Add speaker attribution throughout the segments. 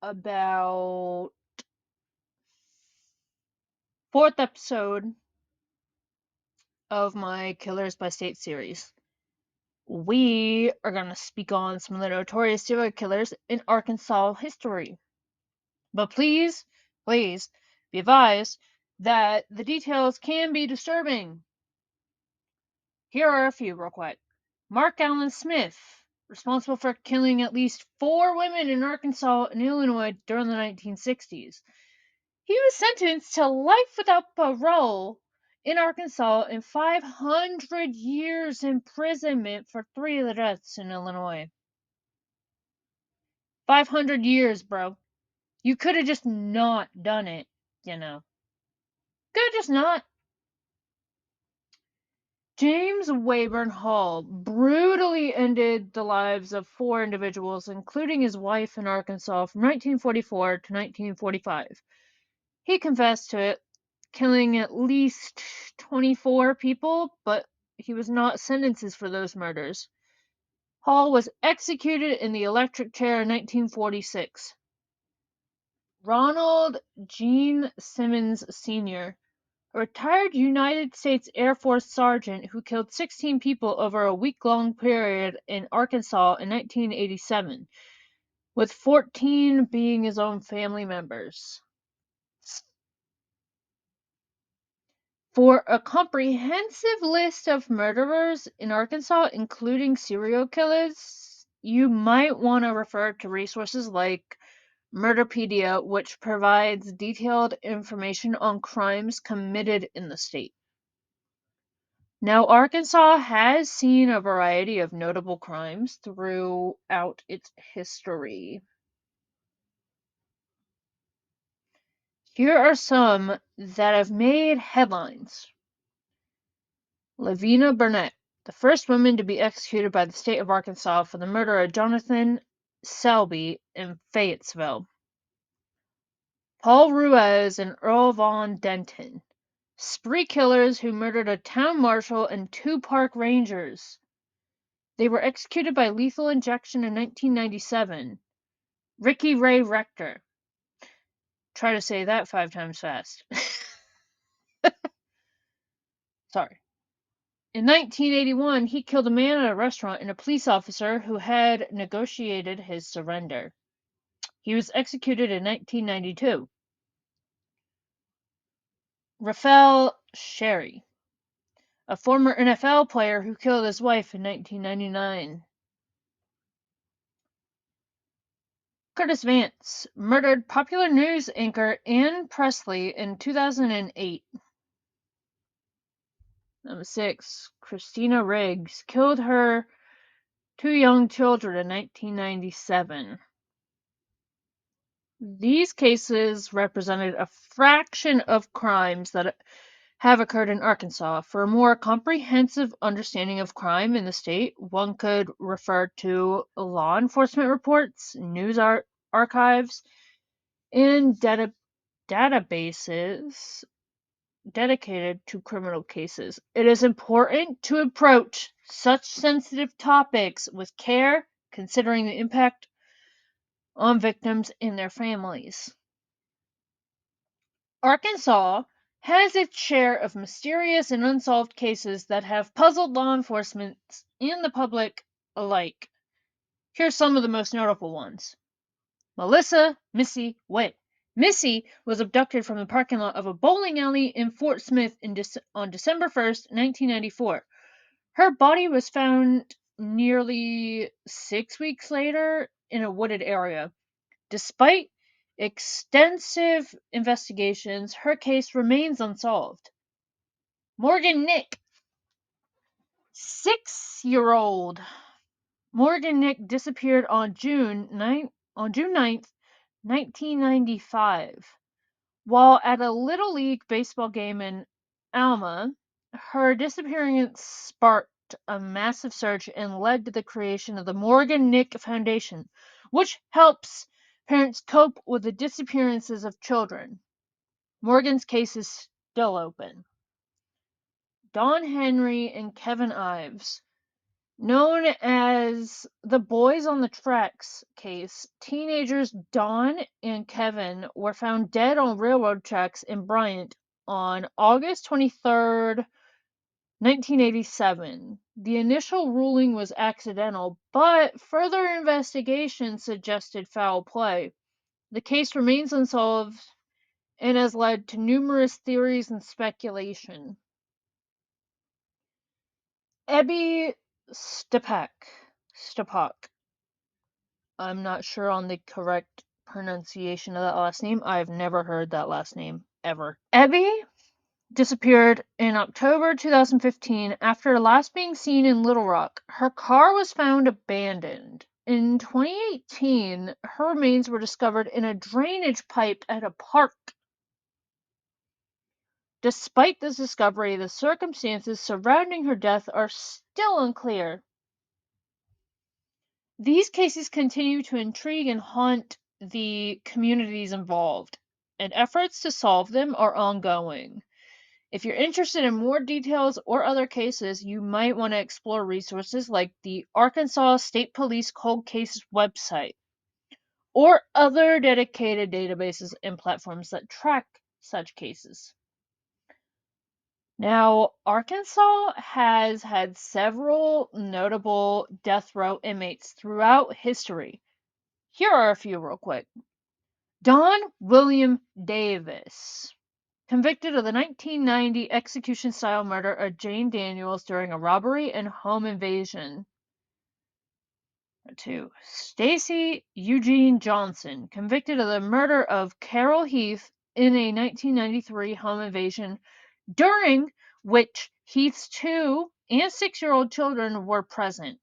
Speaker 1: about fourth episode of my Killers by State series. We are going to speak on some of the notorious serial killers in Arkansas history. But please be advised that the details can be disturbing. Here are a few real quick. Mark Allen Smith, responsible for killing at least 4 women in Arkansas and Illinois during the 1960s. He was sentenced to life without parole in Arkansas and 500 years imprisonment for 3 of the deaths in Illinois. 500 years, bro. You could have just not done it, you know. Could have just not. James Wayburn Hall brutally ended the lives of 4 individuals, including his wife in Arkansas, from 1944 to 1945. He confessed to it, killing at least 24 people, but he was not sentenced for those murders. Hall was executed in the electric chair in 1946. Ronald Gene Simmons Sr., a retired United States Air Force sergeant who killed 16 people over a week-long period in Arkansas in 1987, with 14 being his own family members. For a comprehensive list of murderers in Arkansas, including serial killers, you might want to refer to resources like Murderpedia, which provides detailed information on crimes committed in the state. Now, Arkansas has seen a variety of notable crimes throughout its history. Here are some that have made headlines. Lavina Burnett, the first woman to be executed by the state of Arkansas for the murder of Jonathan Selby in Fayetteville. Paul Ruiz and Earl Von Denton, spree killers who murdered a town marshal and 2 park rangers. They were executed by lethal injection in 1997. Ricky Ray Rector. Try to say that 5 times fast. Sorry. In 1981, he killed a man at a restaurant and a police officer who had negotiated his surrender. He was executed in 1992. Rafael Sherry, a former NFL player who killed his wife in 1999. Curtis Vance murdered popular news anchor Ann Presley in 2008. Number 6. Christina Riggs killed her 2 young children in 1997. These cases represented a fraction of crimes that have occurred in Arkansas. For a more comprehensive understanding of crime in the state, one could refer to law enforcement reports, news archives, and databases dedicated to criminal cases. It is important to approach such sensitive topics with care, considering the impact on victims and their families. Arkansas has its share of mysterious and unsolved cases that have puzzled law enforcement and the public alike. Here's some of the most notable ones. Melissa Missy Witt. Missy was abducted from the parking lot of a bowling alley in Fort Smith on December 1st, 1994. Her body was found nearly 6 weeks later in a wooded area. Despite extensive investigations, her case remains unsolved. Morgan Nick, 6-year-old. Morgan Nick disappeared on June 9th, 1995. While at a Little League baseball game in Alma, her disappearance sparked a massive search and led to the creation of the Morgan Nick Foundation, which helps parents cope with the disappearances of children. Morgan's case is still open. Don Henry and Kevin Ives. Known as the Boys on the Tracks case, teenagers Don and Kevin were found dead on railroad tracks in Bryant on August 23rd, 1987. The initial ruling was accidental, but further investigation suggested foul play. The case remains unsolved and has led to numerous theories and speculation. Ebby Stepak. I'm not sure on the correct pronunciation of that last name. I've never heard that last name ever. Ebby disappeared in October 2015 after last being seen in Little Rock. Her car was found abandoned. In 2018, her remains were discovered in a drainage pipe at a park. Despite this discovery, the circumstances surrounding her death are still unclear. These cases continue to intrigue and haunt the communities involved, and efforts to solve them are ongoing. If you're interested in more details or other cases, you might want to explore resources like the Arkansas State Police Cold Cases website or other dedicated databases and platforms that track such cases. Now, Arkansas has had several notable death row inmates throughout history. Here are a few real quick. Don William Davis, convicted of the 1990 execution-style murder of Jane Daniels during a robbery and home invasion. 2. Stacy Eugene Johnson, convicted of the murder of Carol Heath in a 1993 home invasion during which Heath's 2 and 6-year-old children were present.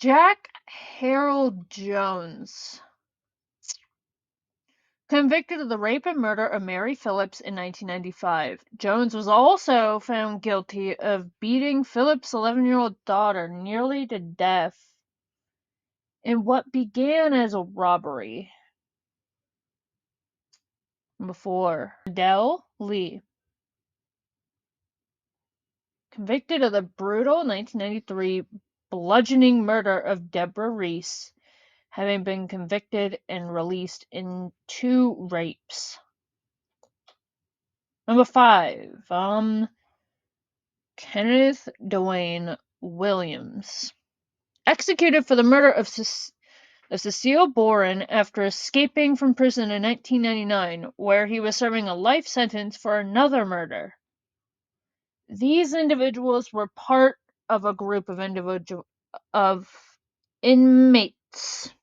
Speaker 1: Jack Harold Jones, convicted of the rape and murder of Mary Phillips in 1995. Jones was also found guilty of beating Phillips' 11-year-old daughter nearly to death in what began as a robbery. Before Dell Lee, convicted of the brutal 1993 bludgeoning murder of Deborah Reese, having been convicted and released in 2 rapes. Number 5, Kenneth Dwayne Williams, executed for the murder of Cecile Boren after escaping from prison in 1999, where he was serving a life sentence for another murder. These individuals were part of a group of inmates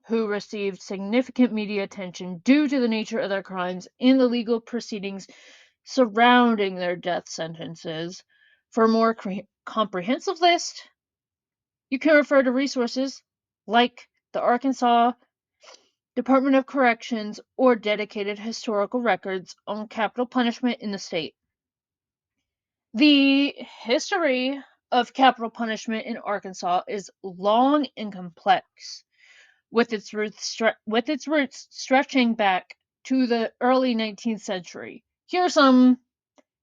Speaker 1: who received significant media attention due to the nature of their crimes and the legal proceedings surrounding their death sentences. For a more comprehensive list, you can refer to resources like the Arkansas Department of Corrections or dedicated historical records on capital punishment in the state. The history of capital punishment in Arkansas is long and complex, with its roots stretching back to the early 19th century. Here are some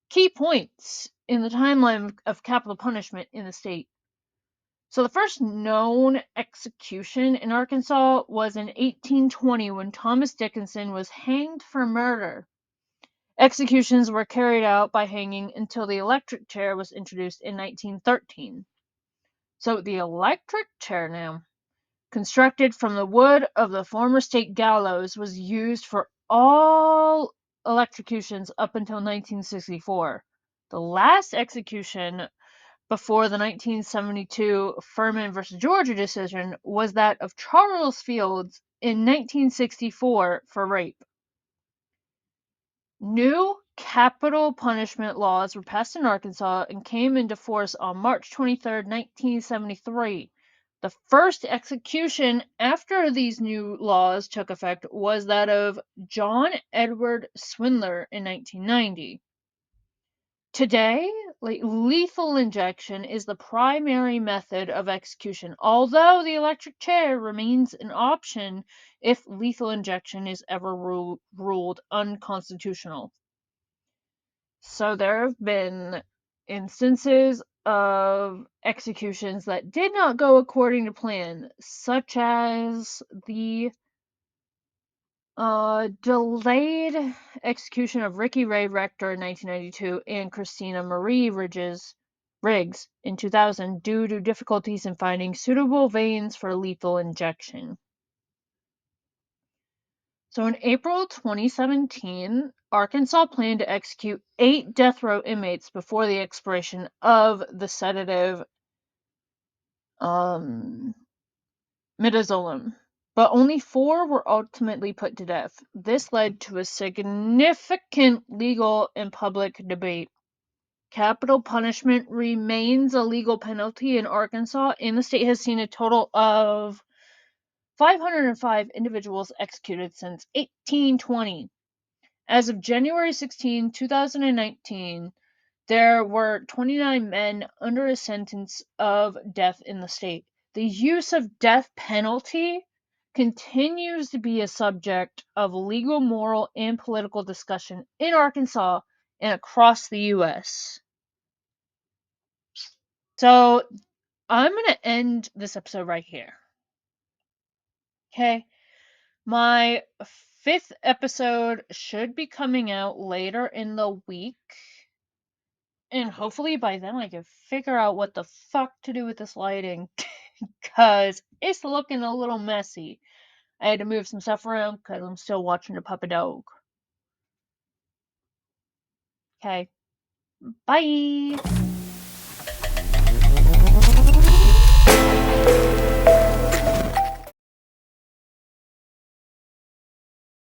Speaker 1: key points in the timeline of capital punishment in the state. So the first known execution in Arkansas was in 1820 when Thomas Dickinson was hanged for murder. Executions were carried out by hanging until the electric chair was introduced in 1913. So the electric chair now, constructed from the wood of the former state gallows, was used for all electrocutions up until 1964. The last execution before the 1972 Furman v. Georgia decision was that of Charles Fields in 1964 for rape. New capital punishment laws were passed in Arkansas and came into force on March 23, 1973. The first execution after these new laws took effect was that of John Edward Swindler in 1990. Today, lethal injection is the primary method of execution, although the electric chair remains an option if lethal injection is ever ruled unconstitutional. So there have been instances of executions that did not go according to plan, such as the delayed execution of Ricky Ray Rector in 1992 and Christina Marie Riggs in 2000 due to difficulties in finding suitable veins for lethal injection. So in April 2017, Arkansas planned to execute 8 death row inmates before the expiration of the sedative midazolam, but only 4 were ultimately put to death. This led to a significant legal and public debate. Capital punishment remains a legal penalty in Arkansas, and the state has seen a total of 505 individuals executed since 1820. As of January 16, 2019, there were 29 men under a sentence of death in the state. The use of death penalty continues to be a subject of legal, moral, and political discussion in Arkansas and across the U.S. So I'm going to end this episode right here. Okay? My 5th episode should be coming out later in the week. And hopefully by then I can figure out what the fuck to do with this lighting. Because it's looking a little messy. I had to move some stuff around because I'm still watching the puppy dog. Okay. Bye!